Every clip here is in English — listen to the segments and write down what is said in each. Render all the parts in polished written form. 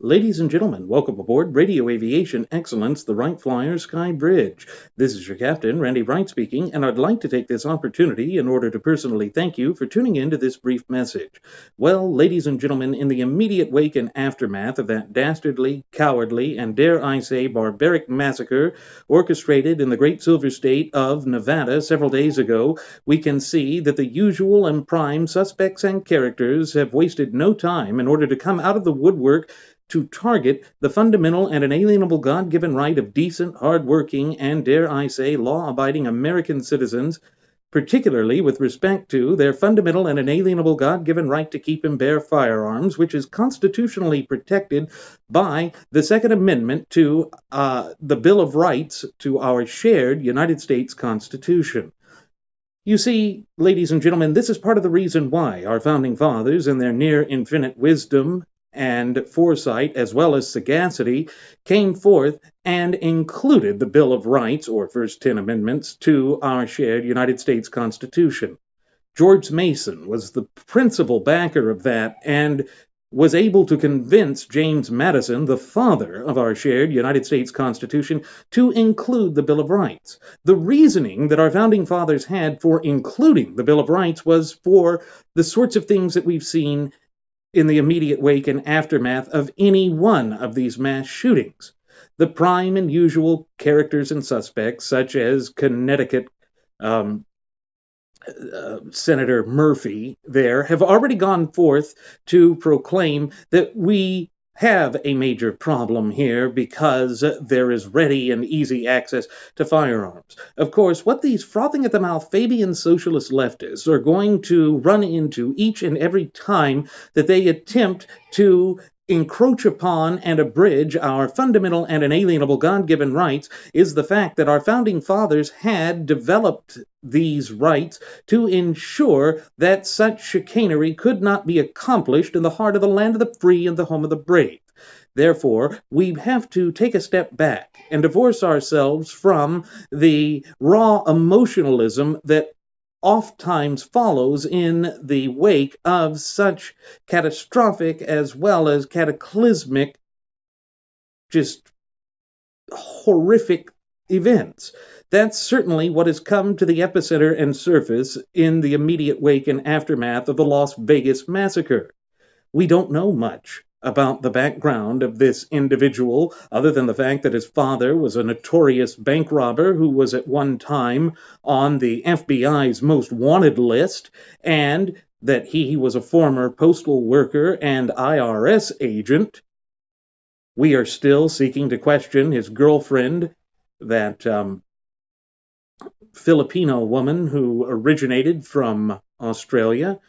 Ladies and gentlemen, welcome aboard Radio Aviation Excellence, the Wright Flyer Skybridge. This is your captain, Randy Wright speaking, and I'd like to take this opportunity in order to personally thank you for tuning in to this brief message. Well, ladies and gentlemen, in the immediate wake and aftermath of that dastardly, cowardly, and dare I say barbaric massacre orchestrated in the great silver state of Nevada several days ago, we can see that the usual and prime suspects and characters have wasted no time in order to come out of the woodwork to target the fundamental and inalienable God-given right of decent, hard-working, and, dare I say, law-abiding American citizens, particularly with respect to their fundamental and inalienable God-given right to keep and bear firearms, which is constitutionally protected by the Second Amendment to the Bill of Rights to our shared United States Constitution. You see, ladies and gentlemen, this is part of the reason why our founding fathers, in their near-infinite wisdom and foresight, as well as sagacity, came forth and included the Bill of Rights, or first 10 amendments, to our shared United States Constitution. George Mason was the principal backer of that and was able to convince James Madison, the father of our shared United States Constitution, to include the Bill of Rights. The reasoning that our founding fathers had for including the Bill of Rights was for the sorts of things that we've seen in the immediate wake and aftermath of any one of these mass shootings. The prime and usual characters and suspects, such as Connecticut Senator Murphy there, have already gone forth to proclaim that we have a major problem here because there is ready and easy access to firearms. Of course, what these frothing-at-the-mouth Fabian socialist leftists are going to run into each and every time that they attempt to encroach upon and abridge our fundamental and inalienable God-given rights is the fact that our founding fathers had developed these rights to ensure that such chicanery could not be accomplished in the heart of the land of the free and the home of the brave. Therefore, we have to take a step back and divorce ourselves from the raw emotionalism that oftentimes follows in the wake of such catastrophic as well as cataclysmic, just horrific events. That's certainly what has come to the epicenter and surface in the immediate wake and aftermath of the Las Vegas massacre. We don't know much about the background of this individual, other than the fact that his father was a notorious bank robber who was at one time on the FBI's most wanted list, and that he was a former postal worker and IRS agent. We are still seeking to question his girlfriend, that Filipino woman who originated from Australia.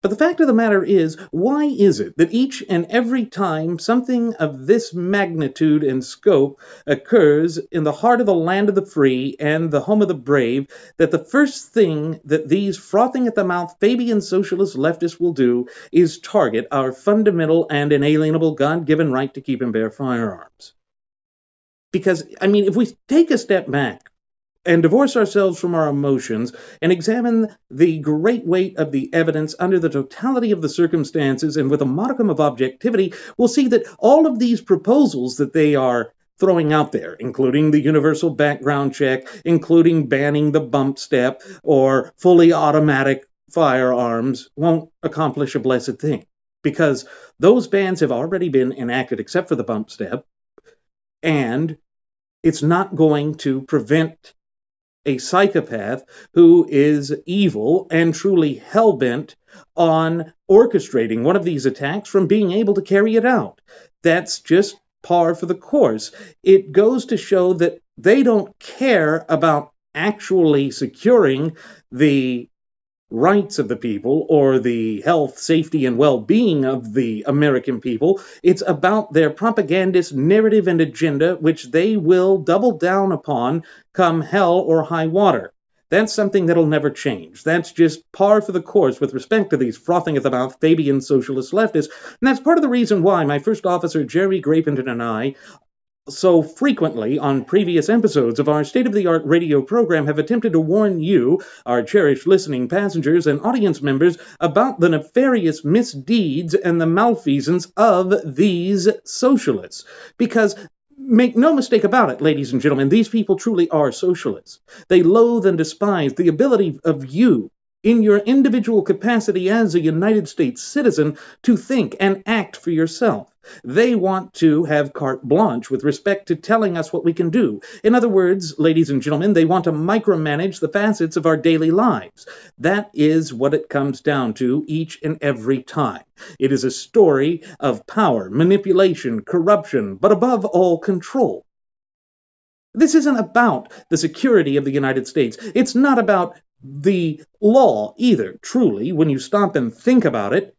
But the fact of the matter is, why is it that each and every time something of this magnitude and scope occurs in the heart of the land of the free and the home of the brave, that the first thing that these frothing-at-the-mouth Fabian socialist leftists will do is target our fundamental and inalienable God-given right to keep and bear firearms? Because, if we take a step back and divorce ourselves from our emotions and examine the great weight of the evidence under the totality of the circumstances and with a modicum of objectivity, we'll see that all of these proposals that they are throwing out there, including the universal background check, including banning the bump step or fully automatic firearms, won't accomplish a blessed thing, because those bans have already been enacted except for the bump step, and it's not going to prevent a psychopath who is evil and truly hell-bent on orchestrating one of these attacks from being able to carry it out. That's just par for the course. It goes to show that they don't care about actually securing the rights of the people or the health, safety, and well-being of the American people. It's about their propagandist narrative and agenda, which they will double down upon come hell or high water. That's something that'll never change. That's just par for the course with respect to these frothing-at-the-mouth Fabian socialist leftists. And that's part of the reason why my first officer, Jerry Grapington, and I so frequently on previous episodes of our state-of-the-art radio program have attempted to warn you, our cherished listening passengers and audience members, about the nefarious misdeeds and the malfeasance of these socialists. Because make no mistake about it, ladies and gentlemen, these people truly are socialists. They loathe and despise the ability of you, in your individual capacity as a United States citizen, to think and act for yourself. They want to have carte blanche with respect to telling us what we can do. In other words, ladies and gentlemen, they want to micromanage the facets of our daily lives. That is what it comes down to each and every time. It is a story of power, manipulation, corruption, but above all, control. This isn't about the security of the United States. It's not about the law either, truly, when you stop and think about it.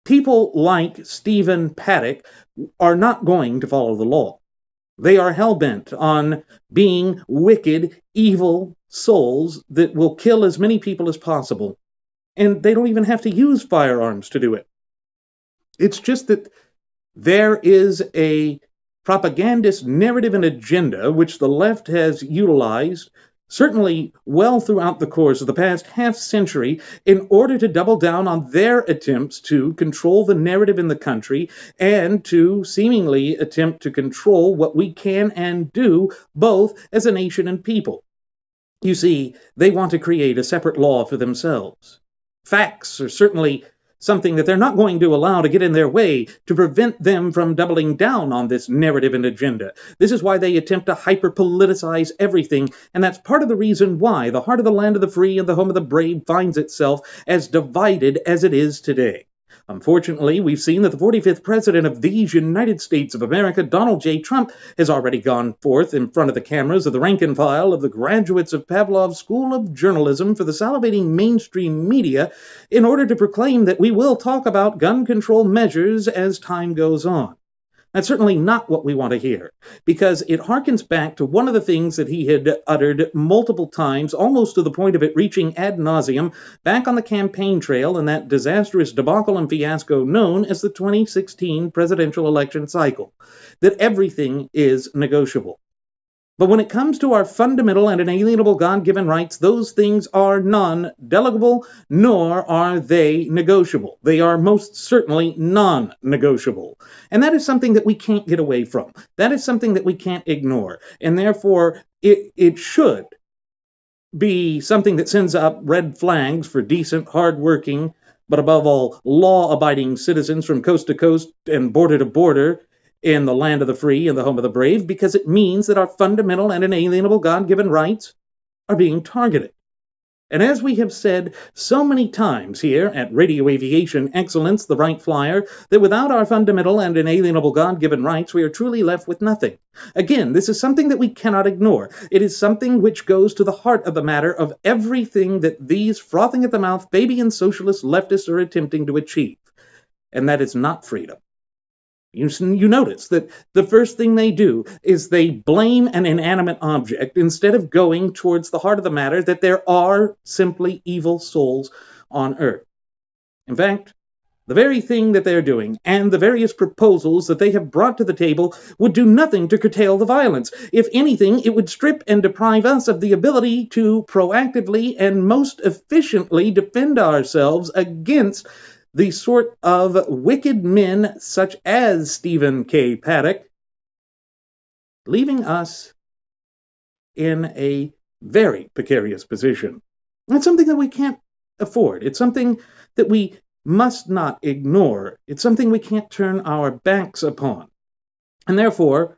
People like Stephen Paddock are not going to follow the law. They are hell-bent on being wicked, evil souls that will kill as many people as possible. And they don't even have to use firearms to do it. It's just that there is a propagandist narrative and agenda which the left has utilized certainly well throughout the course of the past half-century, in order to double down on their attempts to control the narrative in the country and to seemingly attempt to control what we can and do, both as a nation and people. You see, they want to create a separate law for themselves. Facts are certainly something that they're not going to allow to get in their way to prevent them from doubling down on this narrative and agenda. This is why they attempt to hyper-politicize everything, and that's part of the reason why the heart of the land of the free and the home of the brave finds itself as divided as it is today. Unfortunately, we've seen that the 45th president of these United States of America, Donald J. Trump, has already gone forth in front of the cameras of the rank and file of the graduates of Pavlov's School of Journalism for the salivating mainstream media in order to proclaim that we will talk about gun control measures as time goes on. That's certainly not what we want to hear, because it harkens back to one of the things that he had uttered multiple times, almost to the point of it reaching ad nauseum, back on the campaign trail in that disastrous debacle and fiasco known as the 2016 presidential election cycle, that everything is negotiable. But when it comes to our fundamental and inalienable God-given rights, those things are non-delegable, nor are they negotiable. They are most certainly non-negotiable. And that is something that we can't get away from. That is something that we can't ignore. And therefore, it should be something that sends up red flags for decent, hard-working, but above all, law-abiding citizens from coast to coast and border to border in the land of the free and the home of the brave, because it means that our fundamental and inalienable God-given rights are being targeted. And as we have said so many times here at Radio Aviation Excellence, the Wright Flyer, that without our fundamental and inalienable God-given rights, we are truly left with nothing. Again, this is something that we cannot ignore. It is something which goes to the heart of the matter of everything that these frothing at the mouth Fabian socialist leftists are attempting to achieve. And that is not freedom. You notice that the first thing they do is they blame an inanimate object instead of going towards the heart of the matter, that there are simply evil souls on earth. In fact, the very thing that they're doing and the various proposals that they have brought to the table would do nothing to curtail the violence. If anything, it would strip and deprive us of the ability to proactively and most efficiently defend ourselves against the sort of wicked men such as Stephen K. Paddock, leaving us in a very precarious position. It's something that we can't afford. It's something that we must not ignore. It's something we can't turn our backs upon. And therefore,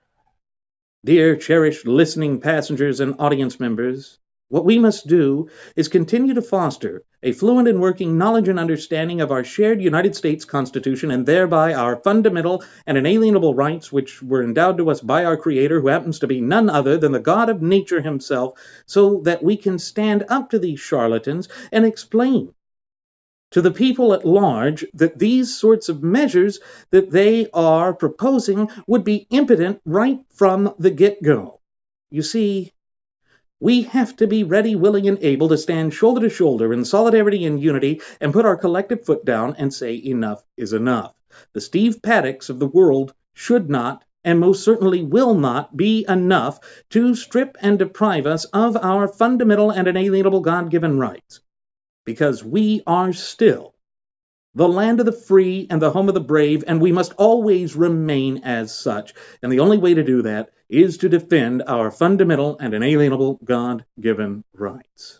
dear cherished listening passengers and audience members, what we must do is continue to foster a fluent and working knowledge and understanding of our shared United States Constitution, and thereby our fundamental and inalienable rights, which were endowed to us by our Creator, who happens to be none other than the God of nature himself, so that we can stand up to these charlatans and explain to the people at large that these sorts of measures that they are proposing would be impotent right from the get-go. You see, we have to be ready, willing, and able to stand shoulder to shoulder in solidarity and unity and put our collective foot down and say enough is enough. The Steve Paddocks of the world should not and most certainly will not be enough to strip and deprive us of our fundamental and inalienable God-given rights, because we are still the land of the free and the home of the brave, and we must always remain as such. And the only way to do that is to defend our fundamental and inalienable God-given rights.